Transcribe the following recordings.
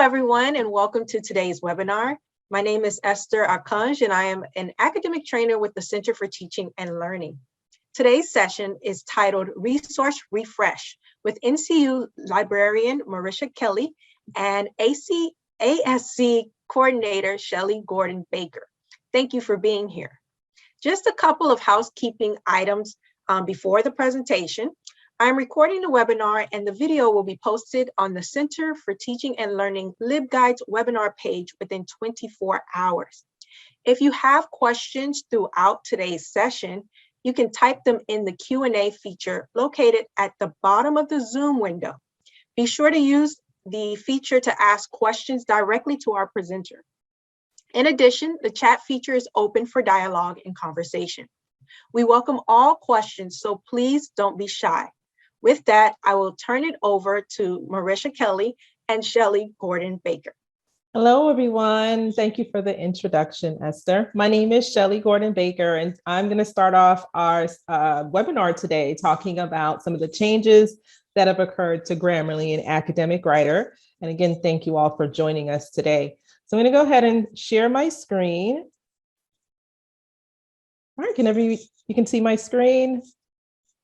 everyone, and welcome to today's webinar. My name is Esther Akanj, and I am an academic trainer with the Center for Teaching and Learning. Today's session is titled Resource Refresh with NCU librarian Marisha Kelly and ASC coordinator Shelly Gordon Baker. Thank you for being here. Just a couple of housekeeping items before the presentation. I'm recording the webinar and the video will be posted on the Center for Teaching and Learning LibGuides webinar page within 24 hours. If you have questions throughout today's session, you can type them in the Q&A feature located at the bottom of the Zoom window. Be sure to use the feature to ask questions directly to our presenter. In addition, the chat feature is open for dialogue and conversation. We welcome all questions, so please don't be shy. With that, I will turn it over to Marisha Kelly and Shelly Gordon Baker. Hello, everyone. Thank you for the introduction, Esther. My name is Shelly Gordon Baker, and I'm going to start off our webinar today talking about some of the changes that have occurred to Grammarly and Academic Writer. And again, thank you all for joining us today. So I'm going to go ahead and share my screen. All right, you can see my screen?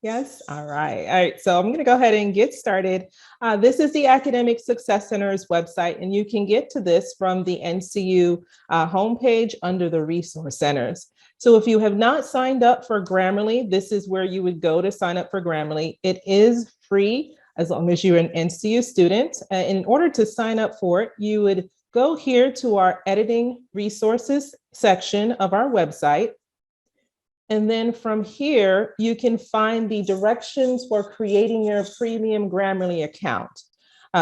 Yes, all right. So I'm going to go ahead and get started. This is the Academic Success Center's website, and you can get to this from the NCU homepage under the Resource Centers. So if you have not signed up for Grammarly, this is where you would go to sign up for Grammarly. It is free as long as you're an NCU student. In order to sign up for it, you would go here to our Editing Resources section of our website. And then from here, you can find the directions for creating your premium Grammarly account.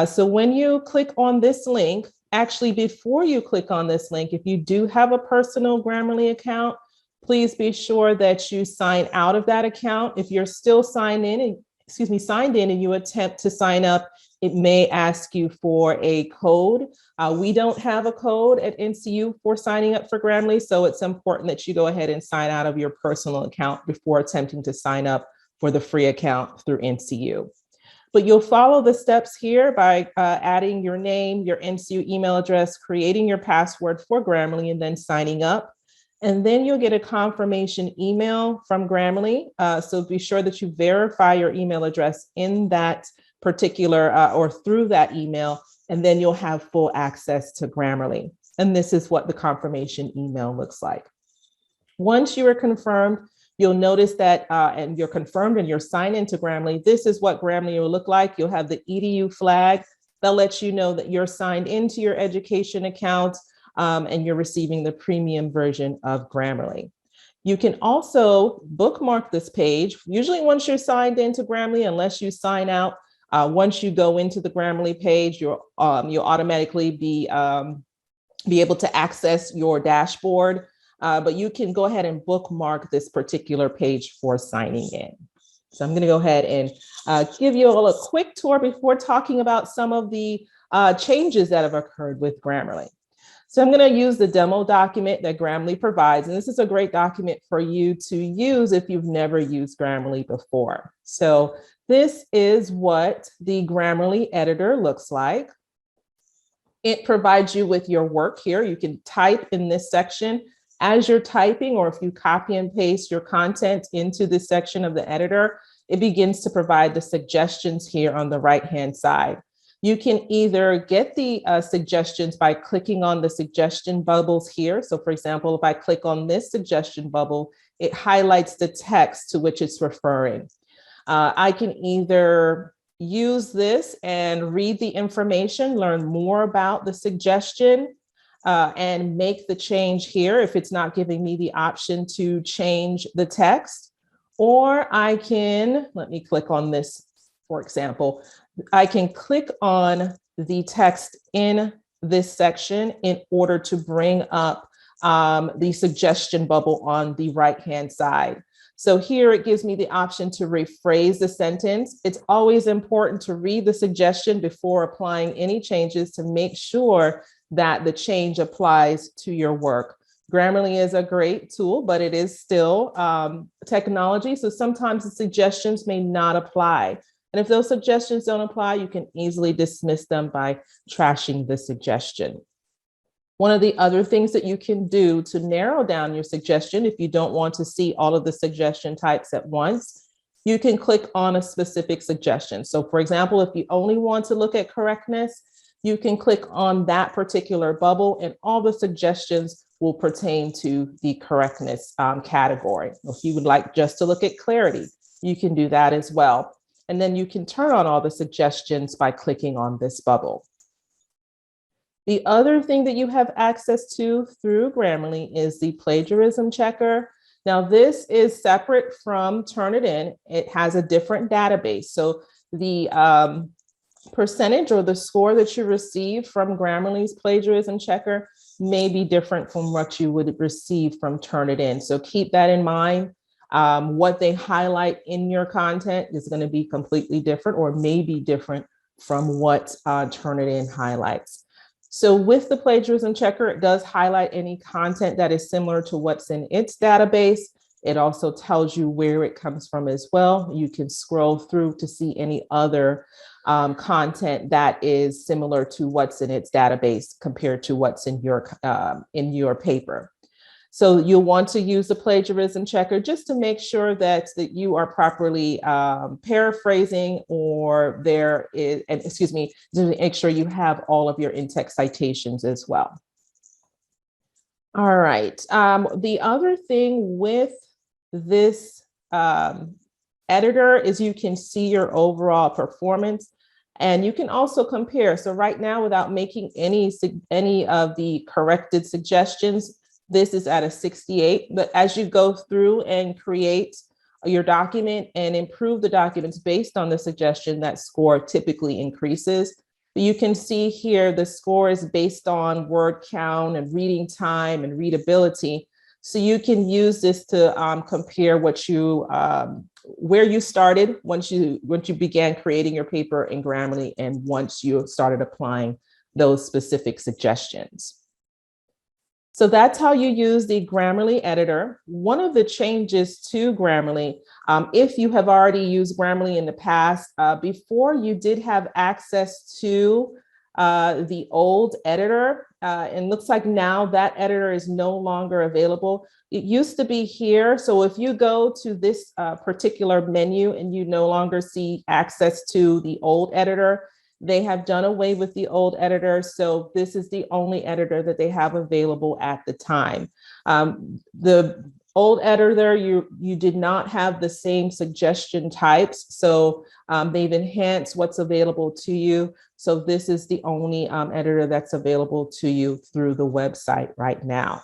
So when you click on this link, actually before you click on this link, if you do have a personal Grammarly account, please be sure that you sign out of that account. If you're still signed in and you attempt to sign up, it may ask you for a code. We don't have a code at NCU for signing up for Grammarly, so it's important that you go ahead and sign out of your personal account before attempting to sign up for the free account through NCU. But you'll follow the steps here by adding your name, your NCU email address, creating your password for Grammarly, and then signing up. And then you'll get a confirmation email from Grammarly. So be sure that you verify your email address in that particular or through that email, and then you'll have full access to Grammarly. And this is what the confirmation email looks like. Once you are confirmed, you'll notice that, and you're confirmed and you're signed into Grammarly, this is what Grammarly will look like. You'll have the EDU flag. They'll let you know that you're signed into your education account and you're receiving the premium version of Grammarly. You can also bookmark this page. Usually once you're signed into Grammarly, unless you sign out, once you go into the Grammarly page, you'll automatically be able to access your dashboard, but you can go ahead and bookmark this particular page for signing in. So I'm going to go ahead and give you a quick tour before talking about some of the changes that have occurred with Grammarly. So I'm going to use the demo document that Grammarly provides, and this is a great document for you to use if you've never used Grammarly before. So this is what the Grammarly editor looks like. It provides you with your work here. You can type in this section as you're typing, or if you copy and paste your content into this section of the editor, it begins to provide the suggestions here on the right-hand side. You can either get the suggestions by clicking on the suggestion bubbles here. So for example, if I click on this suggestion bubble, it highlights the text to which it's referring. I can either use this and read the information, learn more about the suggestion, and make the change here if it's not giving me the option to change the text. Or I can, let me click on this, for example, I can click on the text in this section in order to bring up the suggestion bubble on the right-hand side. So here it gives me the option to rephrase the sentence. It's always important to read the suggestion before applying any changes to make sure that the change applies to your work. Grammarly is a great tool, but it is still technology. So sometimes the suggestions may not apply. And if those suggestions don't apply, you can easily dismiss them by trashing the suggestion. One of the other things that you can do to narrow down your suggestion, if you don't want to see all of the suggestion types at once, you can click on a specific suggestion. So for example, if you only want to look at correctness, you can click on that particular bubble and all the suggestions will pertain to the correctness category. If you would like just to look at clarity, you can do that as well. And then you can turn on all the suggestions by clicking on this bubble. The other thing that you have access to through Grammarly is the plagiarism checker. Now, this is separate from Turnitin. It has a different database. So the percentage or the score that you receive from Grammarly's plagiarism checker may be different from what you would receive from Turnitin. So keep that in mind. What they highlight in your content is going to be completely different or may be different from what Turnitin highlights. So with the plagiarism checker, it does highlight any content that is similar to what's in its database. It also tells you where it comes from as well. You can scroll through to see any other content that is similar to what's in its database compared to what's in your paper. So you'll want to use the plagiarism checker just to make sure that you are properly paraphrasing, or to make sure you have all of your in-text citations as well. All right. The other thing with this editor is you can see your overall performance, and you can also compare. So right now, without making any of the corrected suggestions, this is at a 68, but as you go through and create your document and improve the documents based on the suggestion, that score typically increases. But you can see here the score is based on word count and reading time and readability. So you can use this to compare where you started once you began creating your paper in Grammarly and once you started applying those specific suggestions. So that's how you use the Grammarly editor. One of the changes to Grammarly, if you have already used Grammarly in the past, before you did have access to the old editor, and looks like now that editor is no longer available. It used to be here. So if you go to this particular menu and you no longer see access to the old editor, they have done away with the old editor. So this is the only editor that they have available at the time. The old editor, you did not have the same suggestion types. So they've enhanced what's available to you. So this is the only editor that's available to you through the website right now.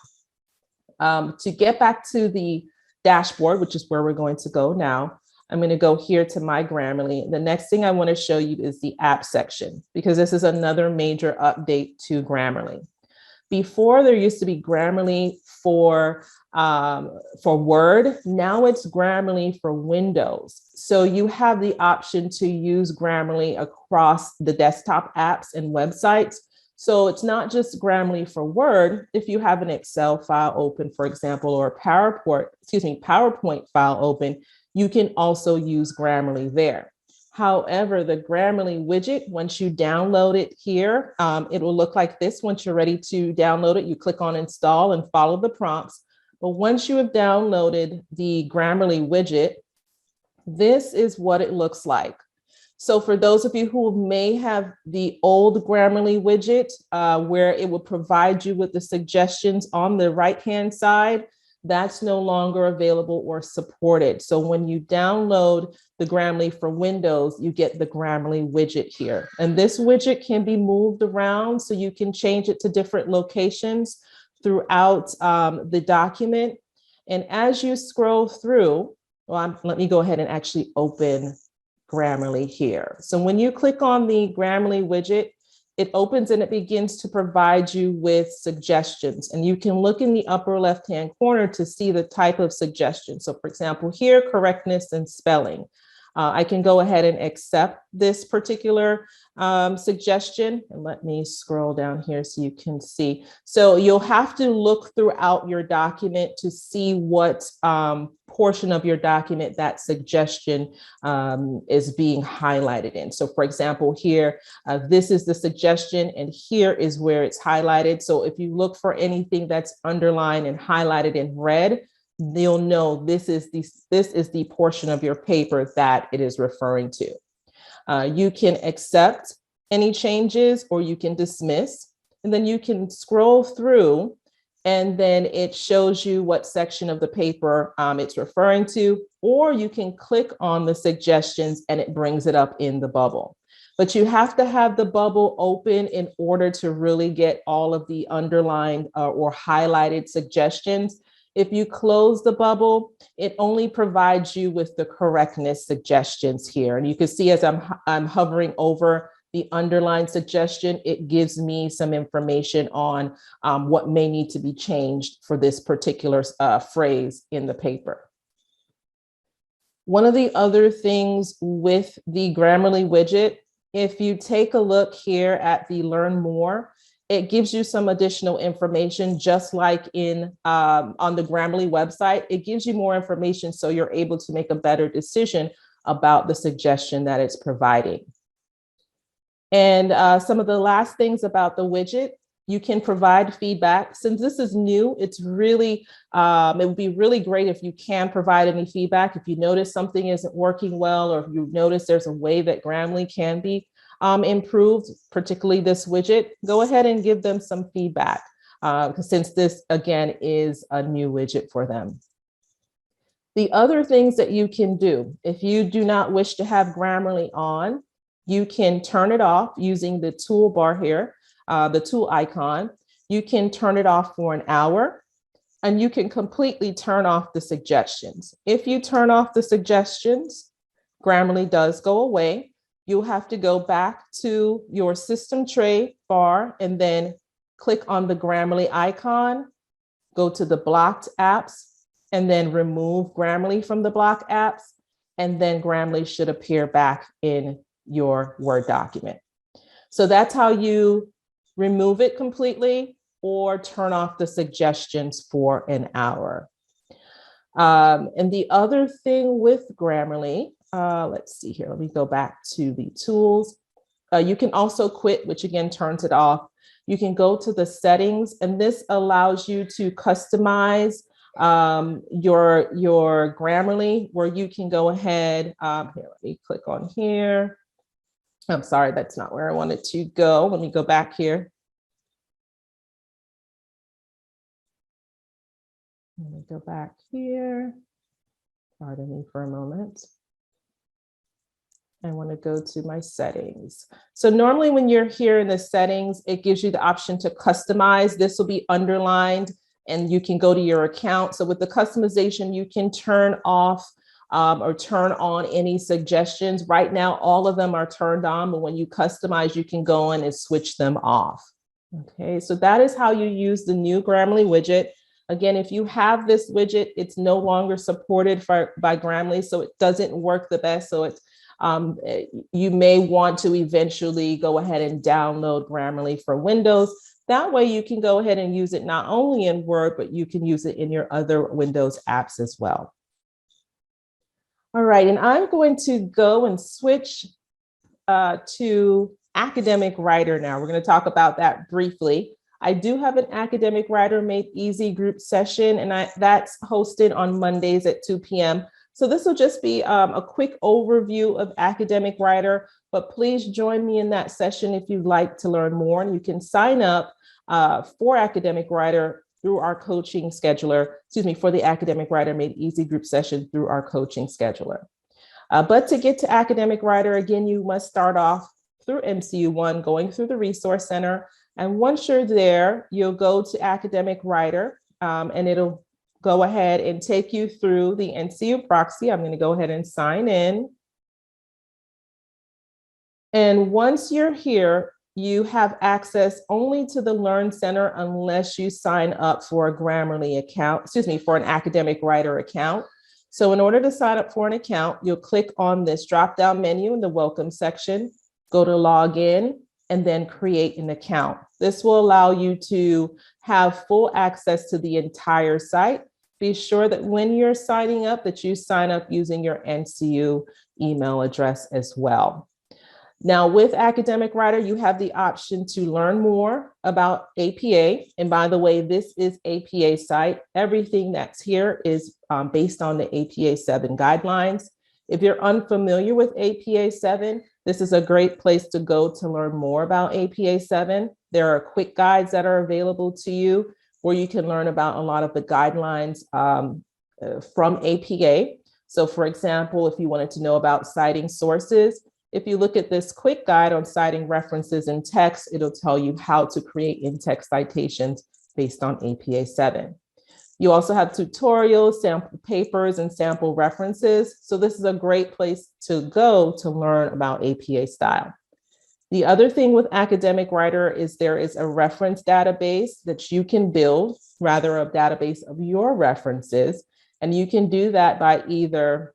To get back to the dashboard, which is where we're going to go now, I'm going to go here to my Grammarly. The next thing I want to show you is the app section, because this is another major update to Grammarly. Before, there used to be Grammarly for Word. Now it's Grammarly for Windows. So you have the option to use Grammarly across the desktop apps and websites. So it's not just Grammarly for Word. If you have an Excel file open, for example, or a PowerPoint file open, you can also use Grammarly there. However, the Grammarly widget, once you download it here, it will look like this. Once you're ready to download it, you click on install and follow the prompts. But once you have downloaded the Grammarly widget, this is what it looks like. So for those of you who may have the old Grammarly widget, where it will provide you with the suggestions on the right-hand side, that's no longer available or supported. So when you download the Grammarly for Windows, you get the Grammarly widget here. And this widget can be moved around, so you can change it to different locations throughout the document. And as you scroll through, let me go ahead and actually open Grammarly here. So when you click on the Grammarly widget, it opens and it begins to provide you with suggestions. And you can look in the upper left-hand corner to see the type of suggestion. So for example, here, correctness and spelling. I can go ahead and accept this particular suggestion. And let me scroll down here so you can see. So you'll have to look throughout your document to see what portion of your document that suggestion is being highlighted in. So for example, here, this is the suggestion and here is where it's highlighted. So if you look for anything that's underlined and highlighted in red, you'll know this is the portion of your paper that it is referring to. You can accept any changes or you can dismiss, and then you can scroll through and then it shows you what section of the paper it's referring to, or you can click on the suggestions and it brings it up in the bubble. But you have to have the bubble open in order to really get all of the underlined or highlighted suggestions. If you close the bubble, it only provides you with the correctness suggestions here. And you can see as I'm hovering over the underlined suggestion, it gives me some information on what may need to be changed for this particular phrase in the paper. One of the other things with the Grammarly widget, if you take a look here at the Learn More, it gives you some additional information, just like in on the Grammarly website. It gives you more information so you're able to make a better decision about the suggestion that it's providing. And some of the last things about the widget, you can provide feedback. Since this is new, it's really, it would be really great if you can provide any feedback. If you notice something isn't working well, or if you notice there's a way that Grammarly can be improved, particularly this widget, go ahead and give them some feedback, since this, again, is a new widget for them. The other things that you can do, if you do not wish to have Grammarly on, you can turn it off using the toolbar here, the tool icon. You can turn it off for an hour, and you can completely turn off the suggestions. If you turn off the suggestions, Grammarly does go away. You'll have to go back to your system tray bar and then click on the Grammarly icon, go to the blocked apps, and then remove Grammarly from the blocked apps. And then Grammarly should appear back in your Word document. So that's how you remove it completely or turn off the suggestions for an hour. And the other thing with Grammarly, let's see here, let me go back to the tools. You can also quit, which again turns it off. You can go to the settings, and this allows you to customize your Grammarly, where you can go ahead, here, let me click on here. I'm sorry, that's not where I wanted to go. Let me go back here. Let me go back here. Pardon me for a moment. I want to go to my settings. So normally when you're here in the settings, it gives you the option to customize. This will be underlined and you can go to your account. So with the customization, you can turn off or turn on any suggestions. Right now, all of them are turned on, but when you customize, you can go in and switch them off. Okay, so that is how you use the new Grammarly widget. Again, if you have this widget, it's no longer supported by Grammarly, so it doesn't work the best. So it's you may want to eventually go ahead and download Grammarly for Windows. That way you can go ahead and use it not only in Word, but you can use it in your other Windows apps as well. All right, and I'm going to go and switch to Academic Writer now. We're going to talk about that briefly. I do have an Academic Writer Made Easy group session, and that's hosted on Mondays at 2 p.m. So this will just be a quick overview of Academic Writer, but please join me in that session if you'd like to learn more. And you can sign up for Academic Writer through our coaching scheduler, for the Academic Writer Made Easy group session through our coaching scheduler. But to get to Academic Writer, again, you must start off through MCU1, going through the Resource Center. And once you're there, you'll go to Academic Writer, and it'll go ahead and take you through the NCU proxy. I'm going to go ahead and sign in. And once you're here, you have access only to the Learn Center unless you sign up for a Grammarly account, for an Academic Writer account. So in order to sign up for an account, you'll click on this drop-down menu in the welcome section, go to log in, and then create an account. This will allow you to have full access to the entire site. Be sure that when you're signing up, that you sign up using your NCU email address as well. Now with Academic Writer, you have the option to learn more about APA. And by the way, this is APA site. Everything that's here is based on the APA 7 guidelines. If you're unfamiliar with APA 7, this is a great place to go to learn more about APA 7. There are quick guides that are available to you where you can learn about a lot of the guidelines from APA. So for example, if you wanted to know about citing sources, if you look at this quick guide on citing references in text, it'll tell you how to create in-text citations based on APA 7. You also have tutorials, sample papers, and sample references. So this is a great place to go to learn about APA style. The other thing with Academic Writer is there is a reference database that you can build, rather a database of your references. And you can do that by either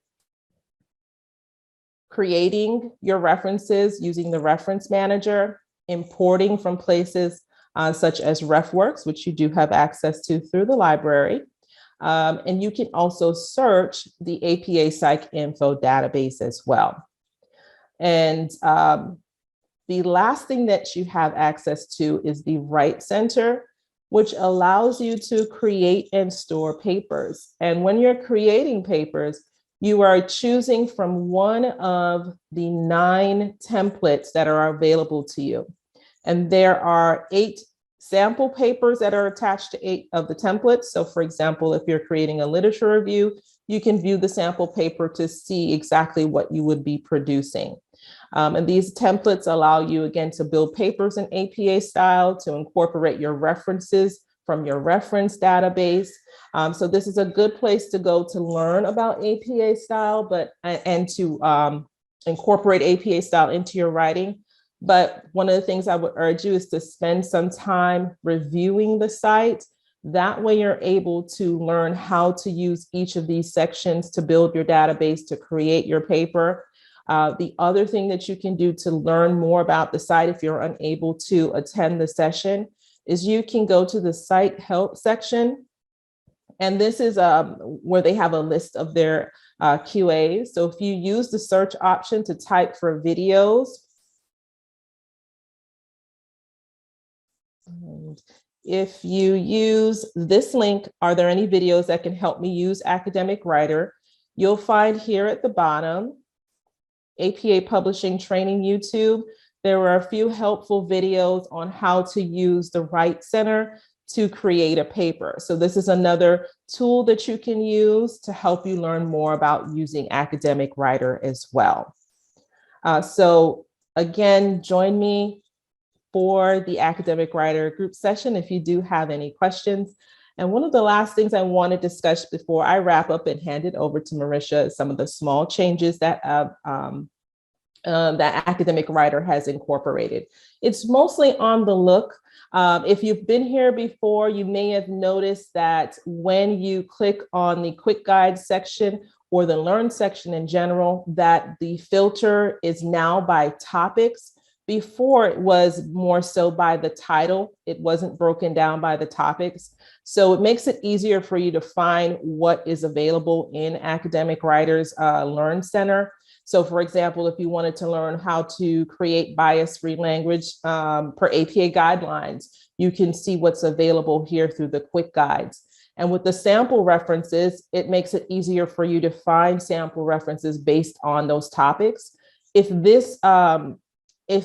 creating your references using the reference manager, importing from places such as RefWorks, which you do have access to through the library. And you can also search the APA Psych Info database as well. And the last thing that you have access to is the Write Center, which allows you to create and store papers. And when you're creating papers, you are choosing from one of the 9 templates that are available to you. And there are 8 sample papers that are attached to 8 of the templates. So for example, if you're creating a literature review, you can view the sample paper to see exactly what you would be producing. And these templates allow you, again, to build papers in APA style, to incorporate your references from your reference database. So this is a good place to go to learn about APA style, and to incorporate APA style into your writing. But one of the things I would urge you is to spend some time reviewing the site. That way you're able to learn how to use each of these sections to build your database, to create your paper. The other thing that you can do to learn more about the site if you're unable to attend the session is you can go to the site help section. And this is where they have a list of their QAs. So if you use the search option to type for videos, and if you use this link, are there any videos that can help me use Academic Writer? You'll find here at the bottom, APA Publishing Training YouTube. There were a few helpful videos on how to use the Write Center to create a paper. So this is another tool that you can use to help you learn more about using Academic Writer as well. So again, join me for the Academic Writer group session if you do have any questions. And one of the last things I want to discuss before I wrap up and hand it over to Marisha is some of the small changes that that Academic Writer has incorporated. It's mostly on the look. If you've been here before, you may have noticed that when you click on the quick guide section or the learn section in general, that the filter is now by topics. Before it was more so by the title. It wasn't broken down by the topics. So it makes it easier for you to find what is available in Academic Writer's Learn Center. So for example, if you wanted to learn how to create bias-free language per APA guidelines, you can see what's available here through the quick guides. And with the sample references, it makes it easier for you to find sample references based on those topics. If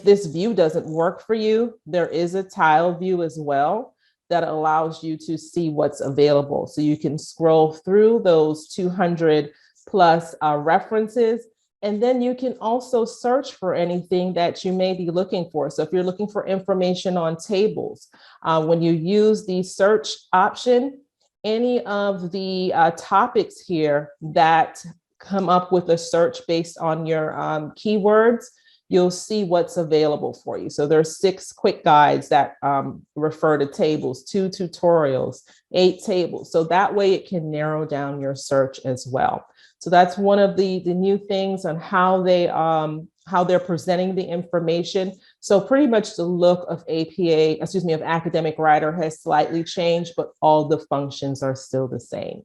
this view doesn't work for you, there is a tile view as well that allows you to see what's available. So you can scroll through those 200 plus references, and then you can also search for anything that you may be looking for. So if you're looking for information on tables, when you use the search option, any of the topics here that come up with a search based on your keywords, you'll see what's available for you. So there's 6 quick guides that refer to tables, 2 tutorials, 8 tables. So that way it can narrow down your search as well. So that's one of the new things on how they're presenting the information. So pretty much the look of of Academic Writer has slightly changed, but all the functions are still the same.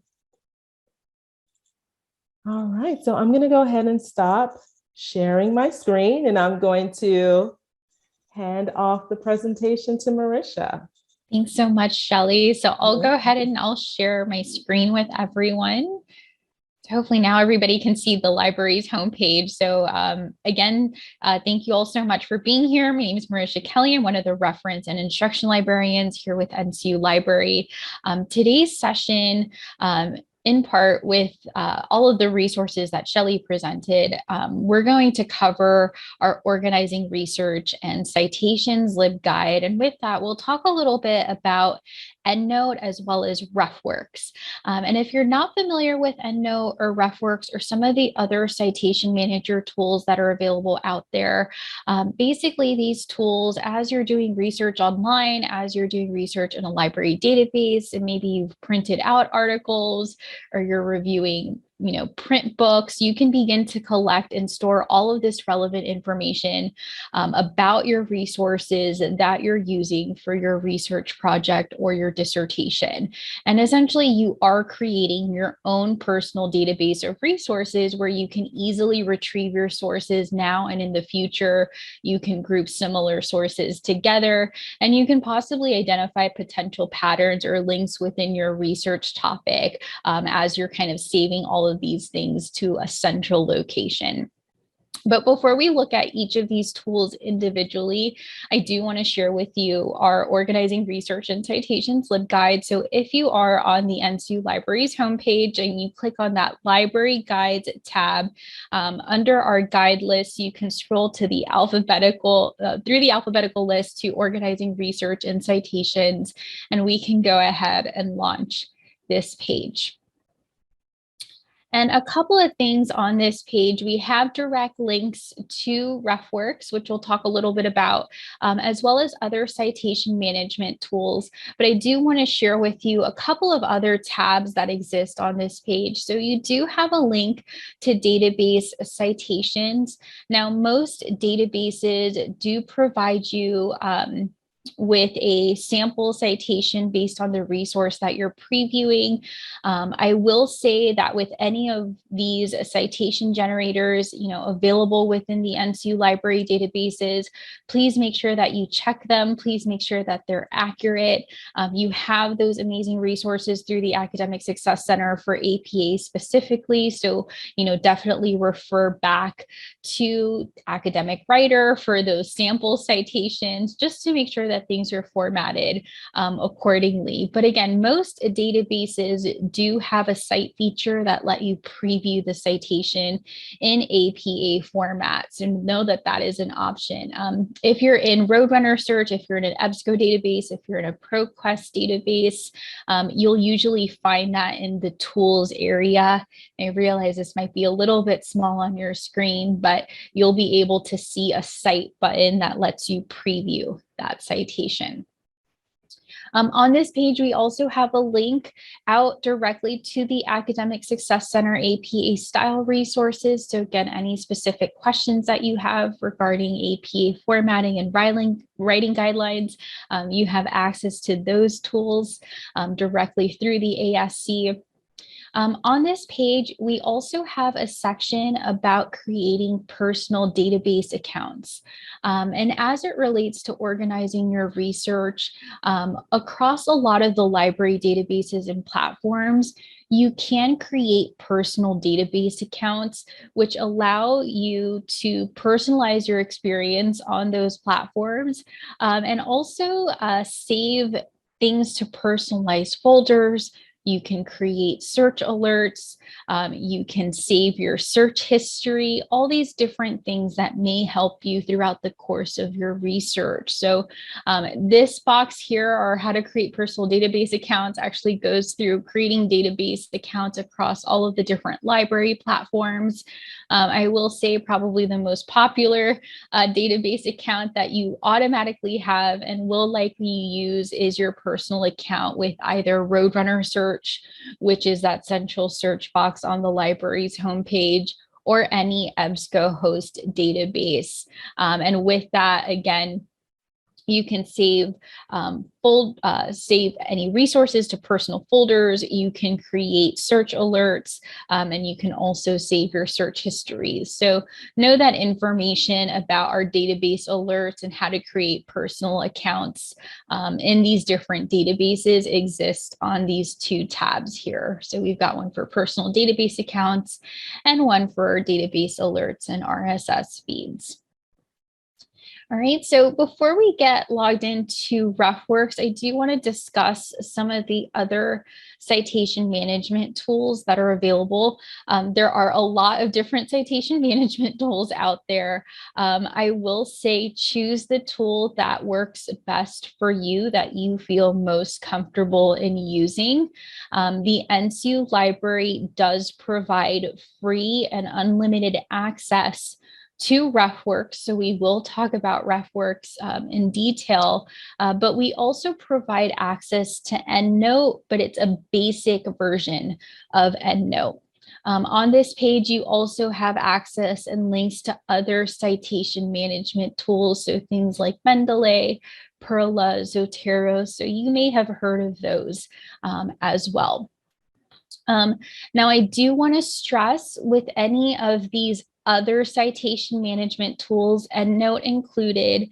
All right, so I'm going to go ahead and stop sharing my screen, and I'm going to hand off the presentation to Marisha. Thanks so much, Shelly. So I'll go ahead and I'll share my screen with everyone. So hopefully now everybody can see the library's homepage. So again, thank you all so much for being here. My name is Marisha Kelly. I'm one of the reference and instruction librarians here with NCU Library. Today's session, in part with all of the resources that Shelly presented, we're going to cover our organizing research and citations LibGuide. And with that, we'll talk a little bit about EndNote as well as RefWorks. And if you're not familiar with EndNote or RefWorks or some of the other citation manager tools that are available out there, basically these tools, as you're doing research online, as you're doing research in a library database, and maybe you've printed out articles or you're reviewing print books, you can begin to collect and store all of this relevant information about your resources that you're using for your research project or your dissertation. And essentially, you are creating your own personal database of resources where you can easily retrieve your sources now and in the future. You can group similar sources together, and you can possibly identify potential patterns or links within your research topic as you're kind of saving all of these things to a central location. But before we look at each of these tools individually, I do want to share with you our organizing research and citations LibGuide. So if you are on the NCU Library's homepage and you click on that Library Guides tab, under our guide list, you can scroll to the through the alphabetical list to organizing research and citations, and we can go ahead and launch this page. And a couple of things on this page, we have direct links to RefWorks, which we'll talk a little bit about, as well as other citation management tools. But I do want to share with you a couple of other tabs that exist on this page. So you do have a link to database citations. Now, most databases do provide you with a sample citation based on the resource that you're previewing. I will say that with any of these citation generators, available within the NCU library databases, please make sure that you check them. Please make sure that they're accurate. You have those amazing resources through the Academic Success Center for APA specifically. So, definitely refer back to Academic Writer for those sample citations, just to make sure that things are formatted accordingly. But again, most databases do have a cite feature that let you preview the citation in APA formats, and know that that is an option. If you're in Roadrunner Search, if you're in an EBSCO database, if you're in a ProQuest database, you'll usually find that in the tools area. I realize this might be a little bit small on your screen, but you'll be able to see a cite button that lets you preview that citation. On this page, we also have a link out directly to the Academic Success Center APA style resources. So again, any specific questions that you have regarding APA formatting and writing guidelines, you have access to those tools directly through the ASC. On this page, we also have a section about creating personal database accounts. And as it relates to organizing your research, across a lot of the library databases and platforms, you can create personal database accounts, which allow you to personalize your experience on those platforms, and also save things to personalized folders. You can create search alerts, you can save your search history, all these different things that may help you throughout the course of your research. So this box here, or how to create personal database accounts, actually goes through creating database accounts across all of the different library platforms. I will say probably the most popular database account that you automatically have and will likely use is your personal account with either Roadrunner Search search, which is that central search box on the library's homepage, or any EBSCOhost database. And with that, again, you can save save any resources to personal folders. You can create search alerts, and you can also save your search histories. So know that information about our database alerts and how to create personal accounts in these different databases exist on these two tabs here. So we've got one for personal database accounts and one for database alerts and RSS feeds. All right, so before we get logged into RefWorks, I do want to discuss some of the other citation management tools that are available. There are a lot of different citation management tools out there. I will say choose the tool that works best for you, that you feel most comfortable in using. The NCU library does provide free and unlimited access to RefWorks. So we will talk about RefWorks in detail, but we also provide access to EndNote, but it's a basic version of EndNote. On this page, you also have access and links to other citation management tools. So things like Mendeley, Perla, Zotero. So you may have heard of those as well. Now, I do want to stress with any of these other citation management tools, EndNote included,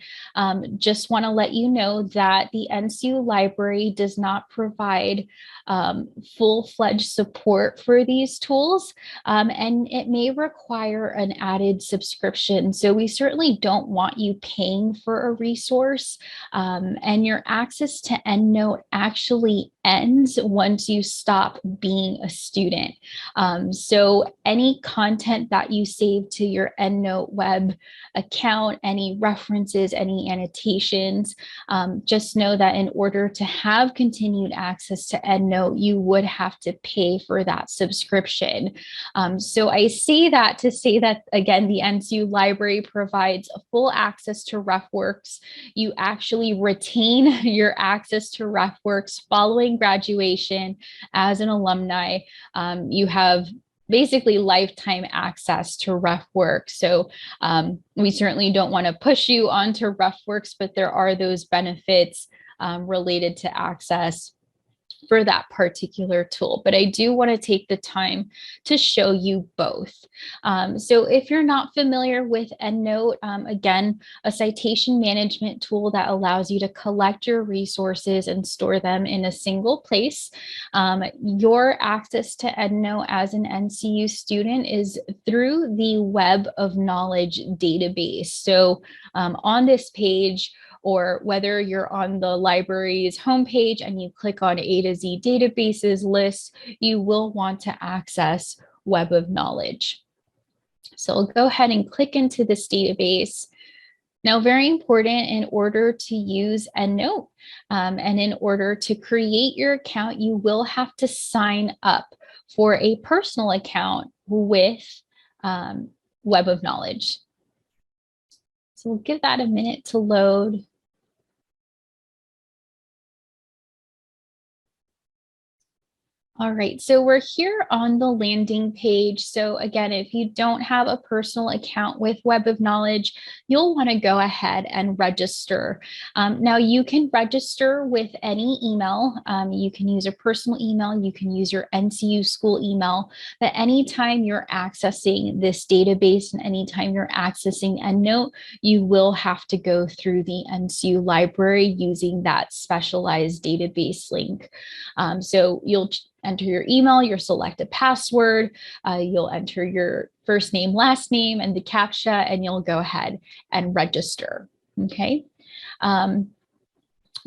just want to let you know that the NCU library does not provide full-fledged support for these tools, and it may require an added subscription. So we certainly don't want you paying for a resource, and your access to EndNote actually ends once you stop being a student. So any content that you save to your EndNote web account, any references, any annotations, just know that in order to have continued access to EndNote, you would have to pay for that subscription. So I say that to say that, again, the NCU library provides full access to RefWorks. You actually retain your access to RefWorks following graduation as an alumni. You have basically lifetime access to RefWorks. So we certainly don't want to push you onto RefWorks, but there are those benefits related to access for that particular tool. But I do want to take the time to show you both. So if you're not familiar with EndNote, again, a citation management tool that allows you to collect your resources and store them in a single place. Your access to EndNote as an NCU student is through the Web of Knowledge database. So on this page, or whether you're on the library's homepage and you click on A to Z databases list, you will want to access Web of Knowledge. So I'll go ahead and click into this database. Now, very important, in order to use EndNote and in order to create your account, you will have to sign up for a personal account with Web of Knowledge. So we'll give that a minute to load. All right, so we're here on the landing page. So again, if you don't have a personal account with Web of Knowledge, you'll want to go ahead and register. Now you can register with any email. You can use a personal email, you can use your NCU school email, but anytime you're accessing this database and anytime you're accessing EndNote, you will have to go through the NCU library using that specialized database link. So you'll enter your email, you'll select a password, you'll enter your first name, last name, and the CAPTCHA, and you'll go ahead and register, okay?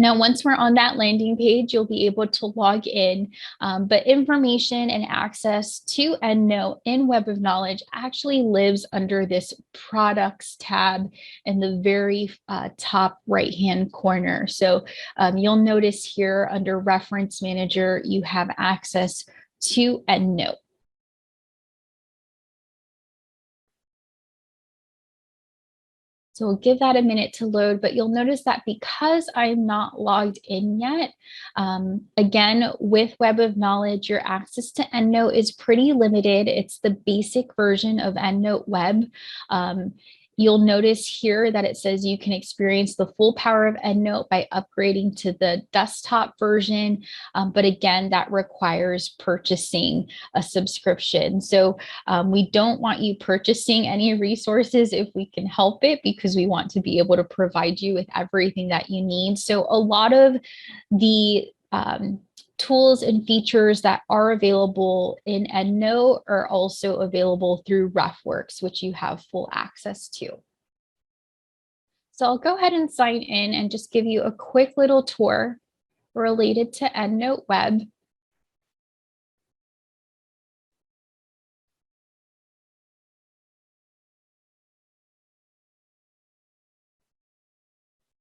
Now, once we're on that landing page, you'll be able to log in, but information and access to EndNote in Web of Knowledge actually lives under this Products tab in the very top right-hand corner. So you'll notice here under Reference Manager, you have access to EndNote. So we'll give that a minute to load, but you'll notice that because I'm not logged in yet, again, with Web of Knowledge, your access to EndNote is pretty limited. It's the basic version of EndNote Web. You'll notice here that it says you can experience the full power of EndNote by upgrading to the desktop version. But again, that requires purchasing a subscription. So we don't want you purchasing any resources if we can help it, because we want to be able to provide you with everything that you need. So a lot of the tools and features that are available in EndNote are also available through RefWorks, which you have full access to. So I'll go ahead and sign in and just give you a quick little tour related to EndNote Web.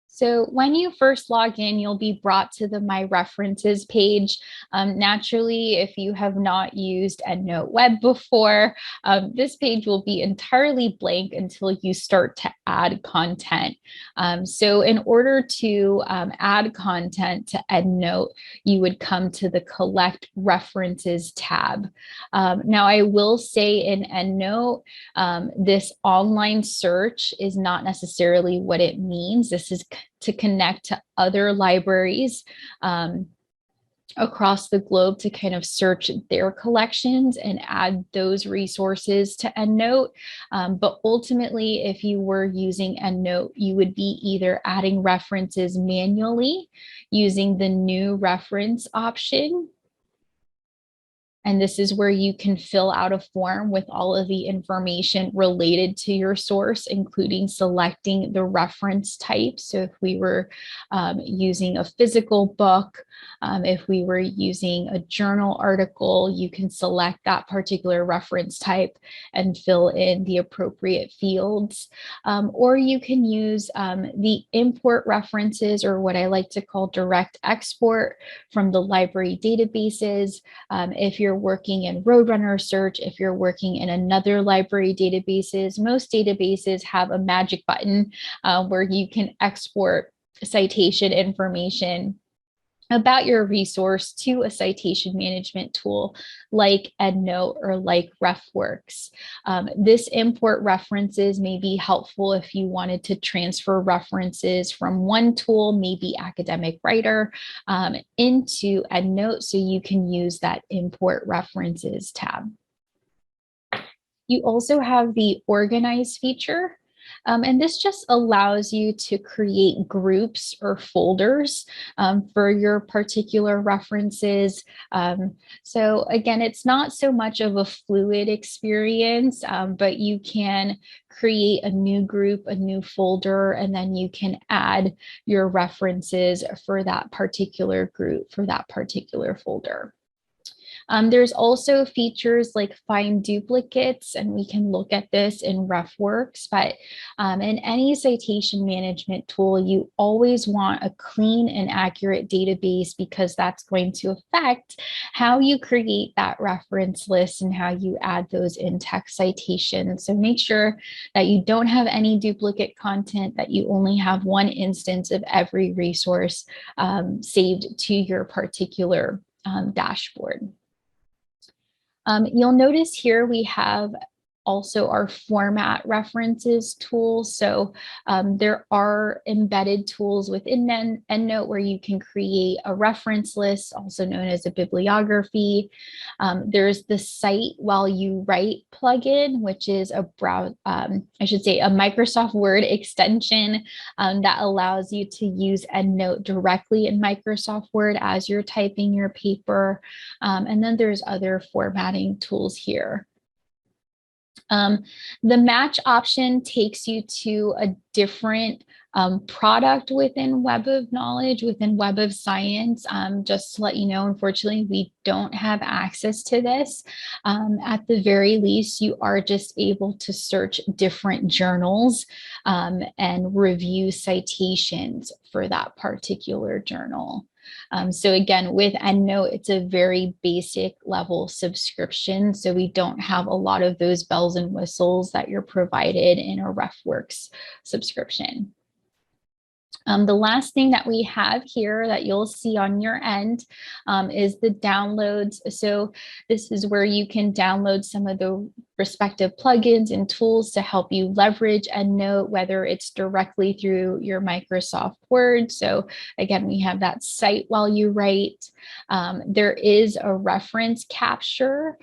So when you first log in, you'll be brought to the My References page. Naturally, if you have not used EndNote Web before, this page will be entirely blank until you start to add content. So in order to add content to EndNote, you would come to the Collect References tab. Now, I will say in EndNote, this online search is not necessarily what it means. This is to connect to other libraries across the globe to kind of search their collections and add those resources to EndNote. But ultimately, if you were using EndNote, you would be either adding references manually using the new reference option. And this is where you can fill out a form with all of the information related to your source, including selecting the reference type. So if we were using a physical book, if we were using a journal article, you can select that particular reference type and fill in the appropriate fields. Or you can use the import references, or what I like to call direct export from the library databases. If you're working in Roadrunner search, if you're working in another library databases, most databases have a magic button where you can export citation information about your resource to a citation management tool like EndNote or like RefWorks. This import references may be helpful if you wanted to transfer references from one tool, maybe Academic Writer, into EndNote, so you can use that import references tab. You also have the organize feature. And this just allows you to create groups or folders for your particular references. So again, it's not so much of a fluid experience, but you can create a new group, a new folder, and then you can add your references for that particular group, for that particular folder. There's also features like find duplicates, and we can look at this in RefWorks, but in any citation management tool, you always want a clean and accurate database, because that's going to affect how you create that reference list and how you add those in-text citations. So make sure that you don't have any duplicate content, that you only have one instance of every resource saved to your particular dashboard. You'll notice here we have also our format references tool. So there are embedded tools within EndNote where you can create a reference list, also known as a bibliography. There's the Cite While You Write plugin, which is a a Microsoft Word extension that allows you to use EndNote directly in Microsoft Word as you're typing your paper. And then there's other formatting tools here. The match option takes you to a different product within Web of Knowledge, within Web of Science. Just to let you know, unfortunately, we don't have access to this. At the very least, you are just able to search different journals and review citations for that particular journal. So again, with EndNote, it's a very basic level subscription. So we don't have a lot of those bells and whistles that you're provided in a RefWorks subscription. The last thing that we have here that you'll see on your end is the downloads. So this is where you can download some of the respective plugins and tools to help you leverage EndNote, whether it's directly through your Microsoft Word. So again, we have that cite while you write. There is a reference capture.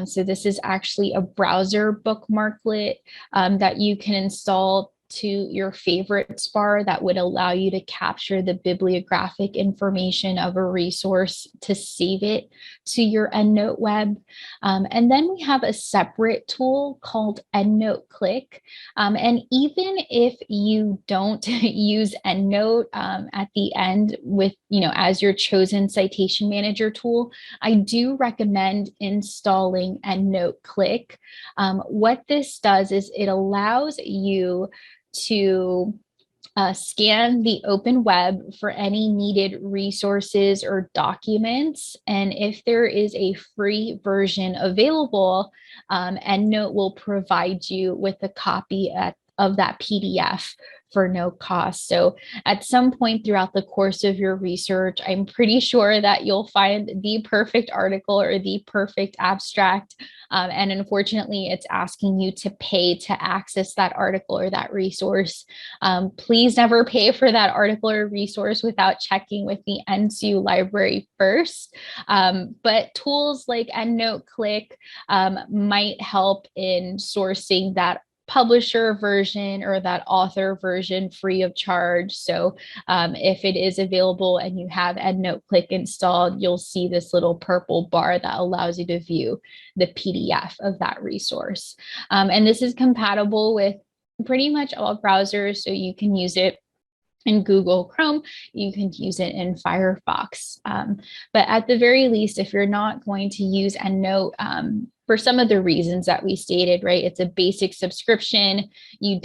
So this is actually a browser bookmarklet that you can install to your favorites bar that would allow you to capture the bibliographic information of a resource to save it to your EndNote web. And then we have a separate tool called EndNote Click. And even if you don't use EndNote at the end with, as your chosen citation manager tool, I do recommend installing EndNote Click. What this does is it allows you to scan the open web for any needed resources or documents. And if there is a free version available, EndNote will provide you with a copy of that PDF for no cost. So at some point throughout the course of your research, I'm pretty sure that you'll find the perfect article or the perfect abstract. And unfortunately, it's asking you to pay to access that article or that resource. Please never pay for that article or resource without checking with the NSU library first. But tools like EndNote Click might help in sourcing that publisher version or that author version free of charge. So if it is available and you have EndNote Click installed, you'll see this little purple bar that allows you to view the PDF of that resource. And this is compatible with pretty much all browsers, so you can use it in Google Chrome, you can use it in Firefox. But at the very least, if you're not going to use EndNote, for some of the reasons that we stated, right? It's a basic subscription. You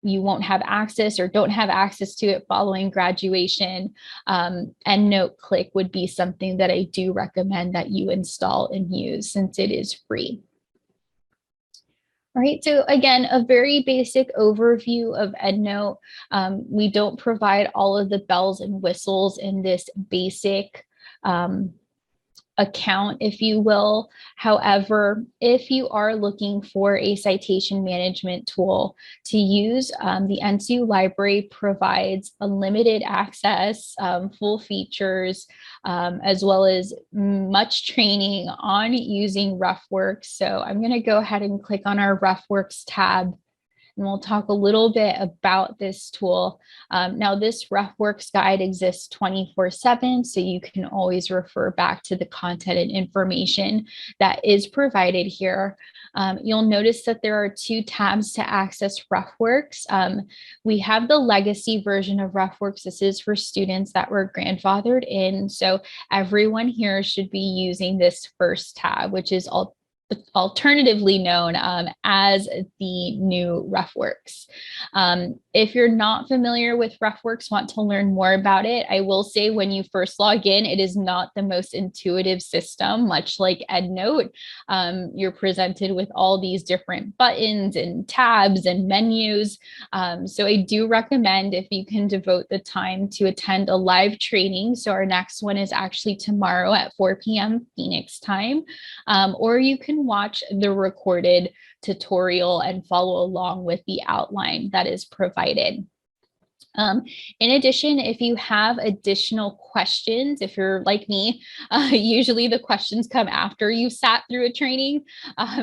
won't have access or don't have access to it following graduation. EndNote Click would be something that I do recommend that you install and use since it is free. All right, so again, a very basic overview of EndNote. We don't provide all of the bells and whistles in this basic account, if you will. However, if you are looking for a citation management tool to use, the NSU library provides unlimited access, full features, as well as much training on using RefWorks. So I'm going to go ahead and click on our RefWorks tab, and we'll talk a little bit about this tool. Now, this RefWorks guide exists 24/7, so you can always refer back to the content and information that is provided here. You'll notice that there are 2 tabs to access RefWorks. We have the legacy version of RefWorks. This is for students that were grandfathered in. So everyone here should be using this first tab, which is alternatively known as the new RefWorks. If you're not familiar with RefWorks, want to learn more about it, I will say when you first log in, it is not the most intuitive system, much like EndNote. You're presented with all these different buttons and tabs and menus. So I do recommend if you can devote the time to attend a live training. So our next one is actually tomorrow at 4 p.m. Phoenix time, or you can watch the recorded tutorial and follow along with the outline that is provided. In addition, if you have additional questions, if you're like me, usually the questions come after you've sat through a training,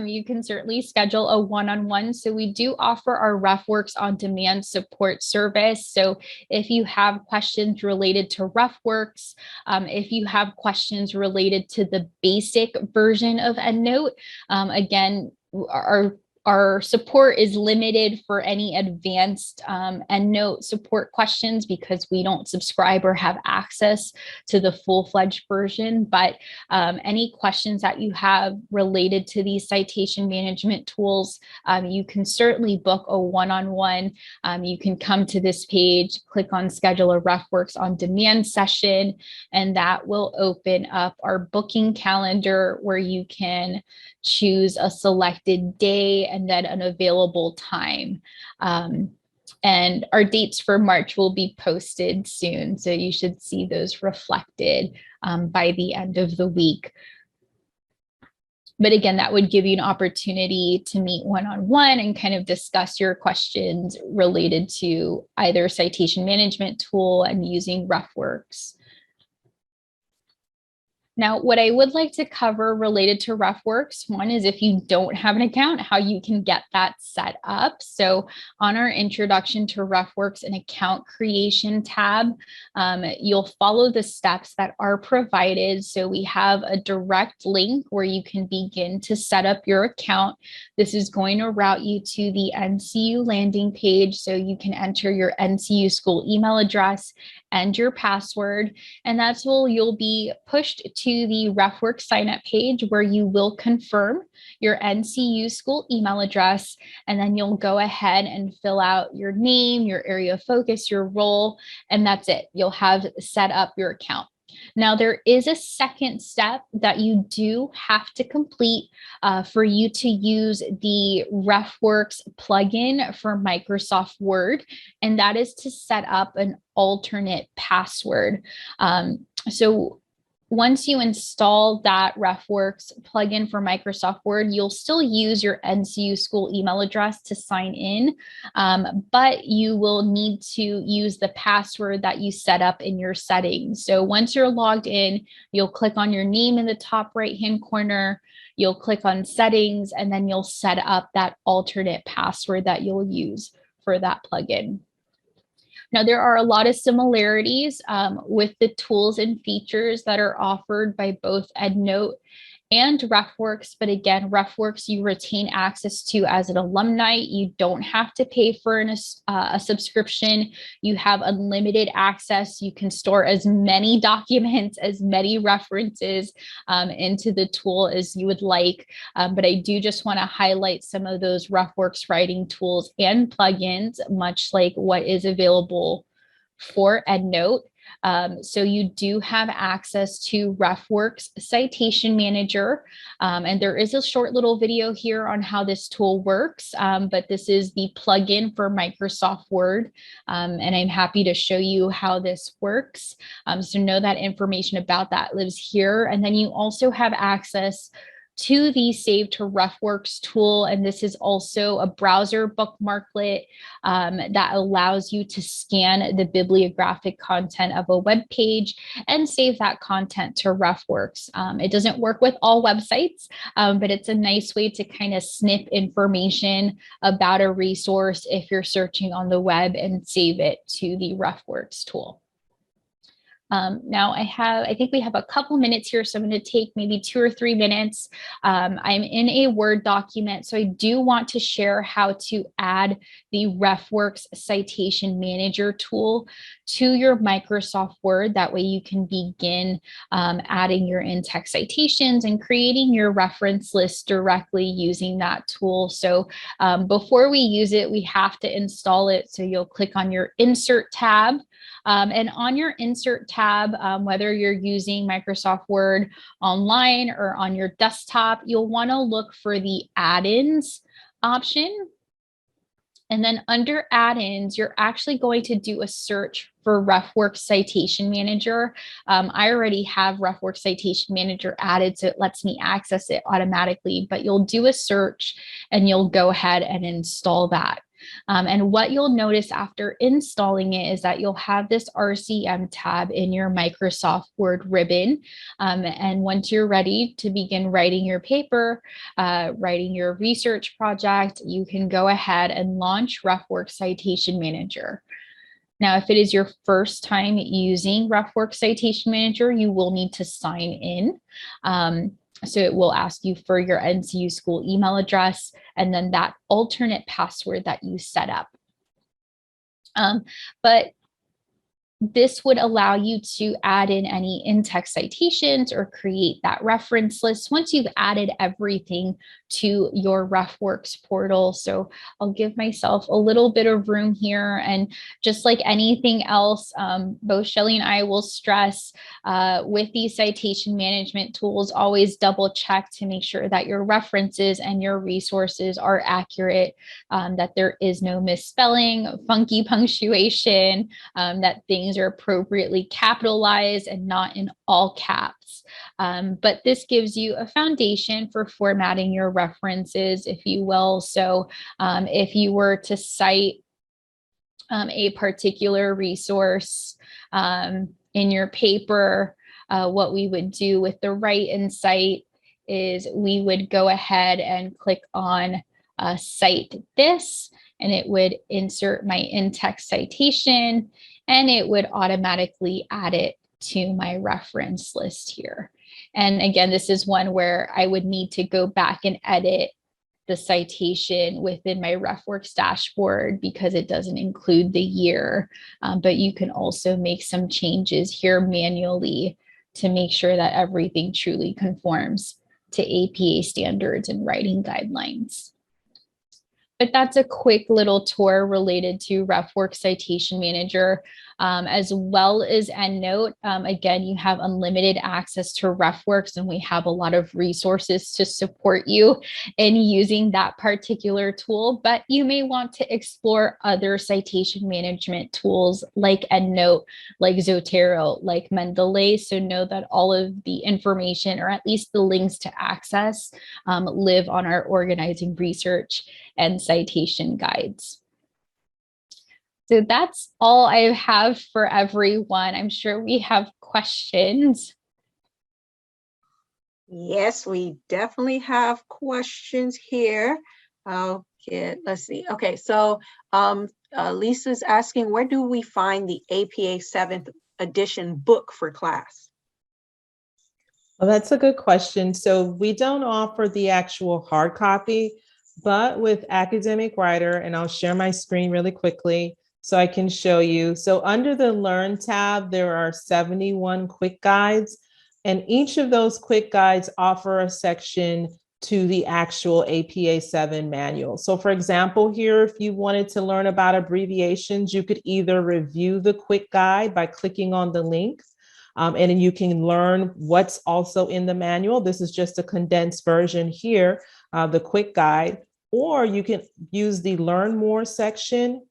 you can certainly schedule a one-on-one. So we do offer our RefWorks on-demand support service. So if you have questions related to RefWorks, if you have questions related to the basic version of EndNote, again, our our support is limited for any advanced EndNote support questions because we don't subscribe or have access to the full-fledged version. But any questions that you have related to these citation management tools, you can certainly book a one-on-one. You can come to this page, click on schedule a RefWorks on demand session, and that will open up our booking calendar where you can choose a selected day and then an available time. And our dates for March will be posted soon, so you should see those reflected by the end of the week. But again, that would give you an opportunity to meet one-on-one and kind of discuss your questions related to either citation management tool and using RefWorks. Now, what I would like to cover related to RefWorks, one is if you don't have an account, how you can get that set up. So on our introduction to RefWorks and account creation tab, you'll follow the steps that are provided. So we have a direct link where you can begin to set up your account. This is going to route you to the NCU landing page. So you can enter your NCU school email address and your password, and that's where you'll be pushed to the RefWorks sign up page where you will confirm your NCU school email address, and then you'll go ahead and fill out your name, your area of focus, your role, and that's it. You'll have set up your account. Now, there is a second step that you do have to complete for you to use the RefWorks plugin for Microsoft Word, and that is to set up an alternate password. So once you install that RefWorks plugin for Microsoft Word, you'll still use your NCU school email address to sign in, but you will need to use the password that you set up in your settings. So once you're logged in, you'll click on your name in the top right-hand corner, you'll click on settings, and then you'll set up that alternate password that you'll use for that plugin. Now, there are a lot of similarities with the tools and features that are offered by both EndNote and RefWorks, but again, RefWorks you retain access to as an alumni. You don't have to pay for a subscription. You have unlimited access. You can store as many documents, as many references into the tool as you would like. But I do just want to highlight some of those RefWorks writing tools and plugins, much like what is available for EndNote. So you do have access to RefWorks Citation Manager, and there is a short little video here on how this tool works, but this is the plugin for Microsoft Word, and I'm happy to show you how this works. So know that information about that lives here, and then you also have access to the Save to RefWorks tool. And this is also a browser bookmarklet that allows you to scan the bibliographic content of a web page and save that content to RefWorks. It doesn't work with all websites, but it's a nice way to kind of snip information about a resource if you're searching on the web and save it to the RefWorks tool. Now I think we have a couple minutes here, so I'm going to take maybe 2 or 3 minutes. I'm in a Word document, so I do want to share how to add the RefWorks Citation Manager tool to your Microsoft Word. That way you can begin adding your in-text citations and creating your reference list directly using that tool. So before we use it, we have to install it. So you'll click on your Insert tab. And on your Insert tab, whether you're using Microsoft Word online or on your desktop, you'll want to look for the add-ins option. And then under add-ins, you're actually going to do a search for RefWorks Citation Manager. I already have RefWorks Citation Manager added, so it lets me access it automatically, but you'll do a search and you'll go ahead and install that. And what you'll notice after installing it is that you'll have this RCM tab in your Microsoft Word ribbon. And once you're ready to begin writing your paper, writing your research project, you can go ahead and launch RefWorks Citation Manager. Now, if it is your first time using RefWorks Citation Manager, you will need to sign in. So it will ask you for your NCU school email address and then that alternate password that you set up. But this would allow you to add in any in-text citations or create that reference list once you've added everything to your RefWorks portal. So I'll give myself a little bit of room here. And just like anything else, both Shelley and I will stress with these citation management tools, always double check to make sure that your references and your resources are accurate, that there is no misspelling, funky punctuation, that things are appropriately capitalized and not in all caps. But this gives you a foundation for formatting your references, if you will. So if you were to cite a particular resource in your paper, what we would do with the write and cite is we would go ahead and click on cite this, and it would insert my in-text citation, and it would automatically add it to my reference list here. And again, this is one where I would need to go back and edit the citation within my RefWorks dashboard because it doesn't include the year, but you can also make some changes here manually to make sure that everything truly conforms to APA standards and writing guidelines. But that's a quick little tour related to RefWorks Citation Manager, as well as EndNote. Again, you have unlimited access to RefWorks, and we have a lot of resources to support you in using that particular tool. But you may want to explore other citation management tools like EndNote, like Zotero, like Mendeley. So know that all of the information, or at least the links to access, live on our organizing research and citation guides. So that's all I have for everyone. I'm sure we have questions. Yes, we definitely have questions here. Okay, let's see. Okay, so Lisa's asking, where do we find the APA 7th edition book for class? Well, that's a good question. So we don't offer the actual hard copy, but with Academic Writer, and I'll share my screen really quickly so I can show you. So under the Learn tab, there are 71 quick guides, and each of those quick guides offer a section to the actual APA 7 manual. So for example, here, if you wanted to learn about abbreviations, you could either review the quick guide by clicking on the link, and then you can learn what's also in the manual. This is just a condensed version here, the quick guide, or you can use the Learn More section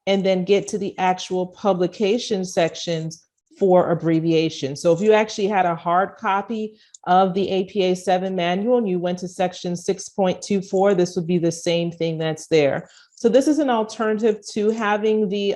and then get to the actual publication sections for abbreviations. So if you actually had a hard copy of the APA 7 manual and you went to section 6.24, this would be the same thing that's there. So this is an alternative to having the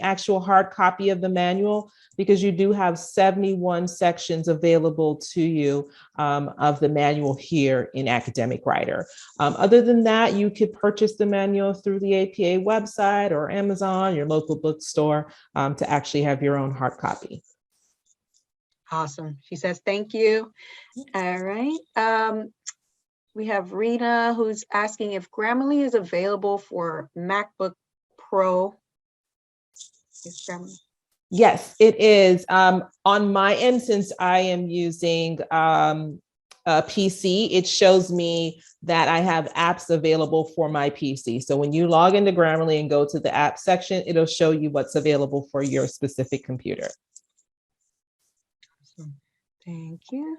actual hard copy of the manual, because you do have 71 sections available to you of the manual here in Academic Writer. Other than that, you could purchase the manual through the APA website or Amazon, your local bookstore, to actually have your own hard copy. Awesome. She says, thank you. All right. We have Rita who's asking if Grammarly is available for MacBook Pro. Yes, it is. On my end, since I am using a PC, it shows me that I have apps available for my PC. So when you log into Grammarly and go to the app section, it'll show you what's available for your specific computer. Awesome. Thank you.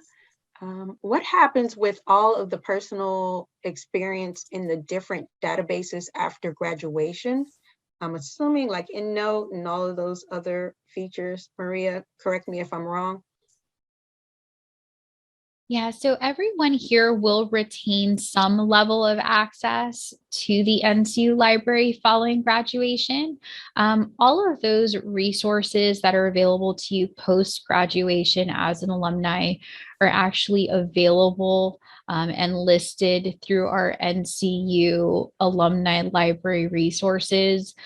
What happens with all of the personal experience in the different databases after graduation? I'm assuming like EndNote and all of those other features. Maria, correct me if I'm wrong. Yeah, so everyone here will retain some level of access to the NCU library following graduation. All of those resources that are available to you post-graduation as an alumni are actually available and listed through our NCU Alumni Library resources.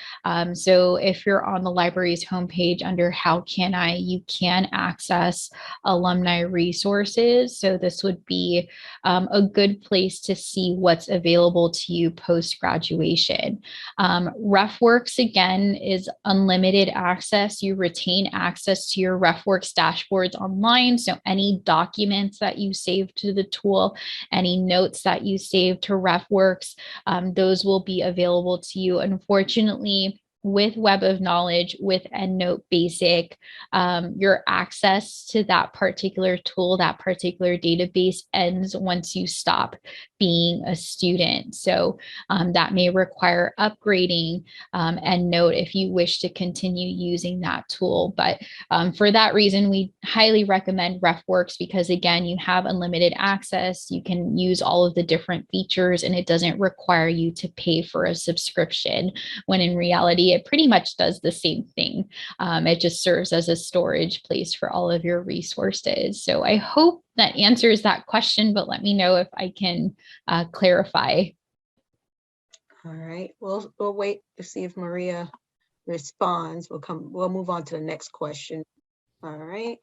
So if you're on the library's homepage under How Can I, you can access alumni resources. So this would be a good place to see what's available to you post-graduation. RefWorks, again, is unlimited access. You retain access to your RefWorks dashboards online. So any documents that you save to the tool, any notes that you save to RefWorks, those will be available to you. Unfortunately, with Web of Knowledge, with EndNote Basic, your access to that particular tool, that particular database ends once you stop being a student. So that may require upgrading EndNote if you wish to continue using that tool. But for that reason, we highly recommend RefWorks because, again, you have unlimited access. You can use all of the different features and it doesn't require you to pay for a subscription, when in reality, it pretty much does the same thing. It just serves as a storage place for all of your resources. So I hope that answers that question, but let me know if I can clarify. All right, we'll wait to see if Maria responds. We'll move on to the next question. All right.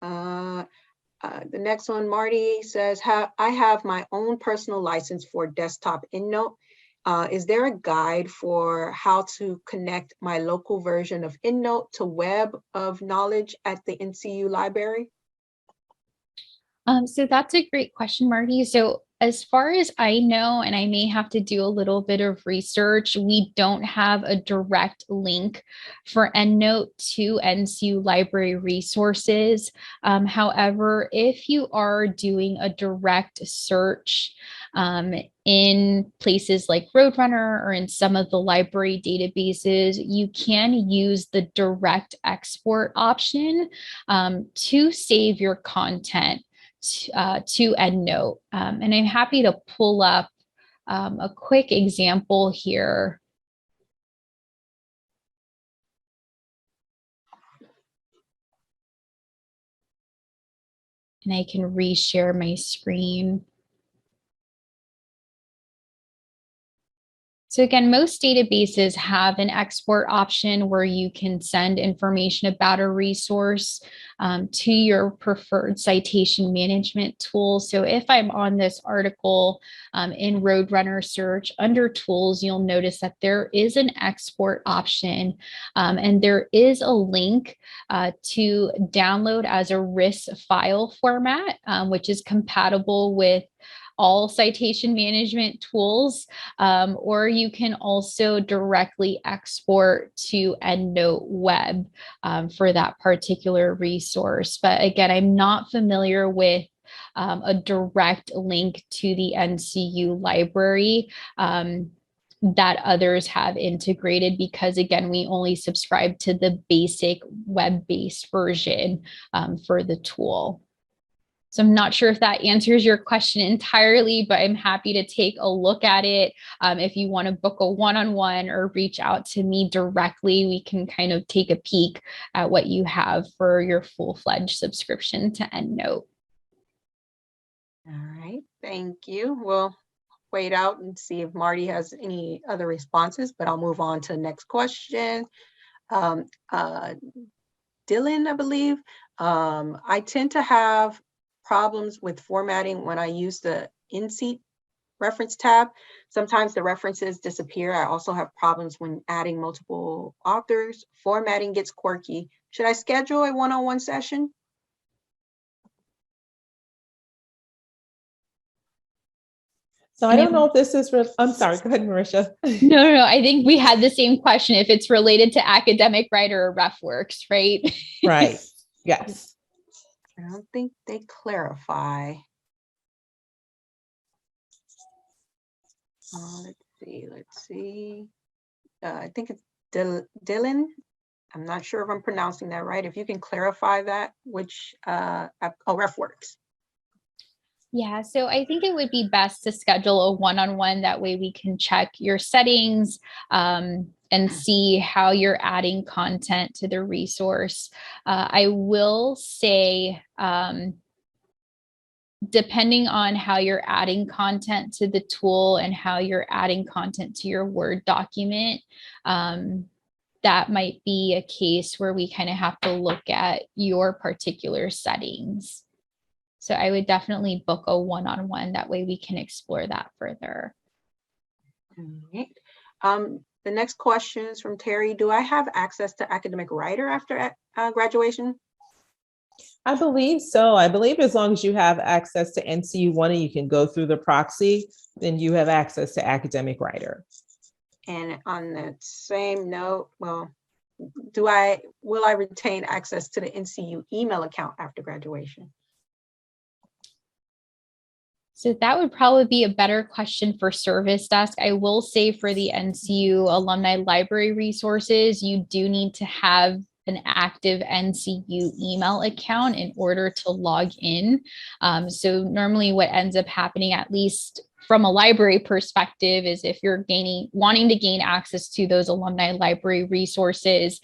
The next one, Marty says, I have my own personal license for desktop EndNote. Is there a guide for how to connect my local version of EndNote to Web of Knowledge at the NCU library? So that's a great question, Marty. So as far as I know, and I may have to do a little bit of research, we don't have a direct link for EndNote to NCU library resources. However, if you are doing a direct search in places like Roadrunner or in some of the library databases, you can use the direct export option to save your content to EndNote. And I'm happy to pull up a quick example here. And I can reshare my screen. So again, most databases have an export option where you can send information about a resource to your preferred citation management tool. So if I'm on this article in Roadrunner search under tools, you'll notice that there is an export option and there is a link to download as a RIS file format, which is compatible with all citation management tools, or you can also directly export to EndNote Web for that particular resource. But again, I'm not familiar with a direct link to the NCU library that others have integrated, because again, we only subscribe to the basic web-based version for the tool. So I'm not sure if that answers your question entirely, but I'm happy to take a look at it. If you want to book a one-on-one or reach out to me directly, we can kind of take a peek at what you have for your full-fledged subscription to EndNote. All right, thank you. We'll wait out and see if Marty has any other responses, but I'll move on to the next question. Dylan, I believe. I tend to have problems with formatting when I use the in-seat reference tab. Sometimes the references disappear. I also have problems when adding multiple authors. Formatting gets quirky. Should I schedule a one-on-one session? So I don't know if this is, I'm sorry, go ahead, Marisha. No, I think we had the same question if it's related to academic writer or RefWorks, right? Right, yes. I don't think they clarify. Let's see. I think it's Dylan. I'm not sure if I'm pronouncing that right. If you can clarify that, which, RefWorks. Yeah, so I think it would be best to schedule a one-on-one. That way we can check your settings and see how you're adding content to the resource. I will say, depending on how you're adding content to the tool and how you're adding content to your Word document, that might be a case where we kind of have to look at your particular settings. So I would definitely book a one-on-one. That way we can explore that further. All right. The next question is from Terry. Do I have access to Academic Writer after graduation? I believe so. I believe as long as you have access to NCU One and you can go through the proxy, then you have access to Academic Writer. And on that same note, well, will I retain access to the NCU email account after graduation? So that would probably be a better question for Service Desk. I will say for the NCU Alumni Library resources, you do need to have an active NCU email account in order to log in. So normally what ends up happening, at least from a library perspective, is if you're wanting to gain access to those alumni library resources,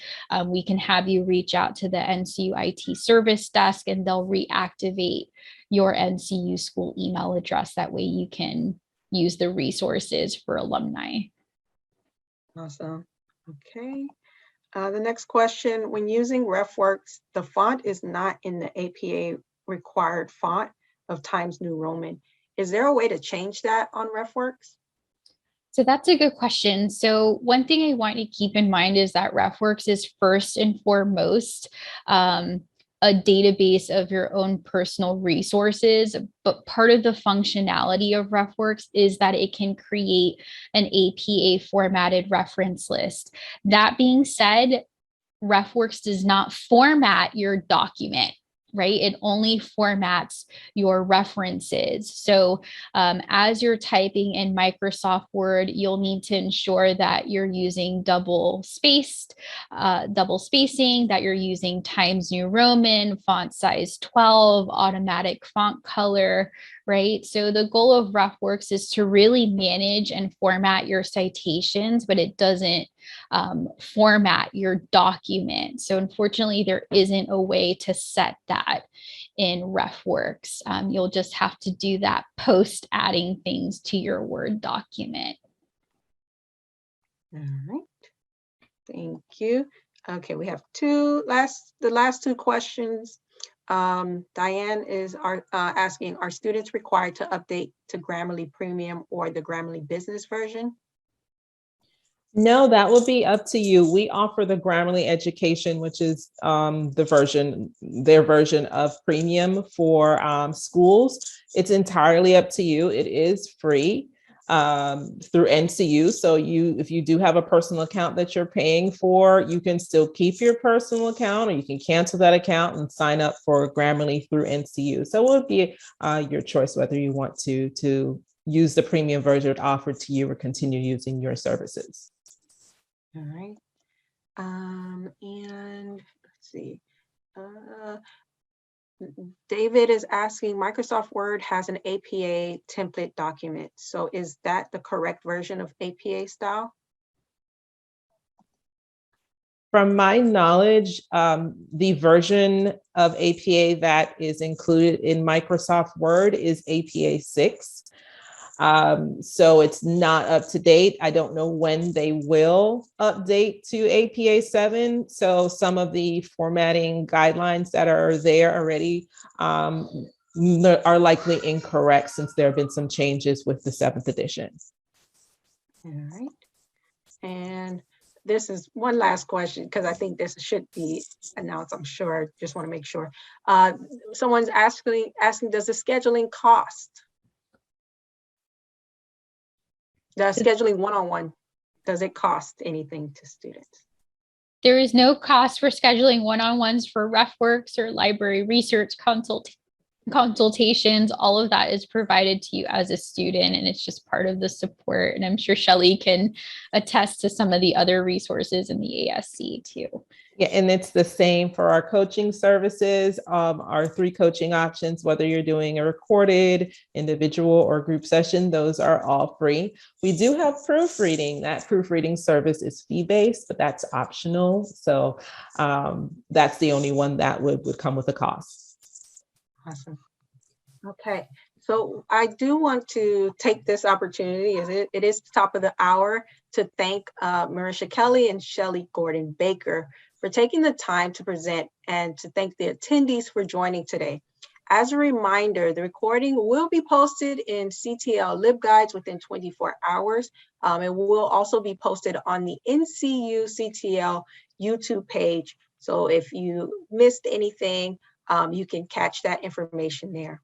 we can have you reach out to the NCU IT Service Desk and they'll reactivate your NCU school email address. That way you can use the resources for alumni. Awesome. Okay. The next question, when using RefWorks, the font is not in the APA required font of Times New Roman. Is there a way to change that on RefWorks? So that's a good question. So one thing I want you to keep in mind is that RefWorks is first and foremost a database of your own personal resources, but part of the functionality of RefWorks is that it can create an APA formatted reference list. That being said, RefWorks does not format your document, right? It only formats your references. So as you're typing in Microsoft Word, you'll need to ensure that you're using double spacing, that you're using Times New Roman, font size 12, automatic font color, right? So the goal of RefWorks is to really manage and format your citations, but it doesn't format your document. So unfortunately, there isn't a way to set that in RefWorks. You'll just have to do that post adding things to your Word document. All right. Thank you. Okay, we have the last two questions. Diane is asking, are students required to update to Grammarly Premium or the Grammarly Business version? No, that will be up to you. We offer the Grammarly Education, which is their version of premium for schools. It's entirely up to you. It is free through NCU. So if you do have a personal account that you're paying for, you can still keep your personal account, or you can cancel that account and sign up for Grammarly through NCU. So it will be your choice whether you want to use the premium version offered to you or continue using your services. All right. And let's see. David is asking, Microsoft Word has an APA template document. So is that the correct version of APA style? From my knowledge, the version of APA that is included in Microsoft Word is APA 6. So it's not up to date. I don't know when they will update to APA 7. So some of the formatting guidelines that are there already are likely incorrect, since there have been some changes with the 7th edition. All right. And this is one last question, because I think this should be announced, I'm sure. Just want to make sure. Someone's asking, does the scheduling cost? The scheduling one-on-one, does it cost anything to students? There is no cost for scheduling one-on-ones for RefWorks or library research consultations, all of that is provided to you as a student, and it's just part of the support. And I'm sure Shelley can attest to some of the otother resources in the ASC too. Yeah, and it's the same for our coaching services, our 3 coaching options, whether you're doing a recorded, individual, or group session, those are all free. We do have proofreading. That proofreading service is fee-based, but that's optional. So that's the only one that would come with a cost. Awesome. Okay, so I do want to take this opportunity, as it is the top of the hour, to thank Marisha Kelly and Shelley Gordon Baker for taking the time to present, and to thank the attendees for joining today. As a reminder, the recording will be posted in CTL LibGuides within 24 hours. It will also be posted on the NCU CTL YouTube page. So if you missed anything, you can catch that information there.